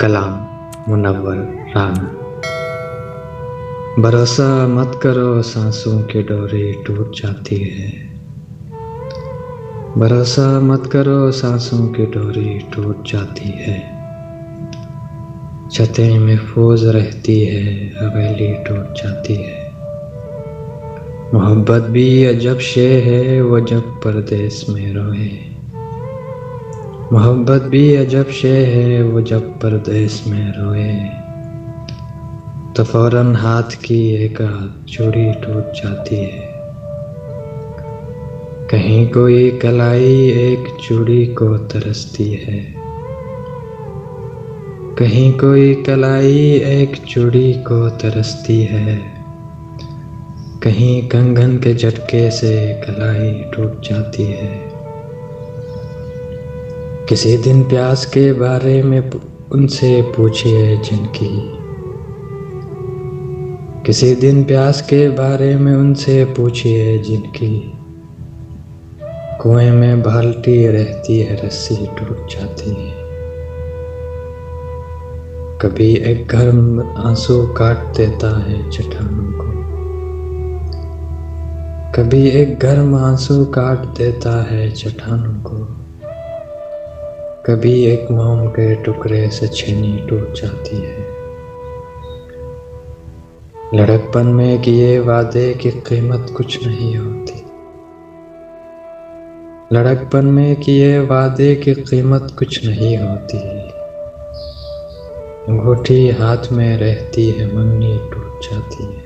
कलाम मुनव्वर राना। भरोसा मत करो सांसों की डोरी टूट जाती है। भरोसा मत करो सांसों की डोरी टूट जाती है। छतें महफूज रहती है, हवेली टूट जाती है। मोहब्बत भी अजब शे है, वो जब परदेस में रोए। मोहब्बत भी अजब शे है, वो जब परदेस में रोए। तो फौरन हाथ की एक चूड़ी टूट जाती है। कहीं कोई कलाई एक चूड़ी को तरसती है। कहीं कोई कलाई एक चूड़ी को तरसती है। कहीं कंगन के झटके से कलाई टूट जाती है। किसी दिन प्यास के बारे में उनसे पूछिए जिनकी। किसी दिन प्यास के बारे में उनसे पूछिए जिनकी। कुएं में बाल्टी रहती है, रस्सी टूट जाती है। कभी एक गर्म आंसू काट देता है चट्टानों को। कभी एक गर्म आंसू काट देता है चट्टानों को। कभी एक मोम के टुकड़े से छेनी टूट जाती है। लड़कपन में किए वादे की कीमत कुछ नहीं होती। लड़कपन में किए वादे की कीमत कुछ नहीं होती। अंगूठी हाथ में रहती है, मंगनी टूट जाती है।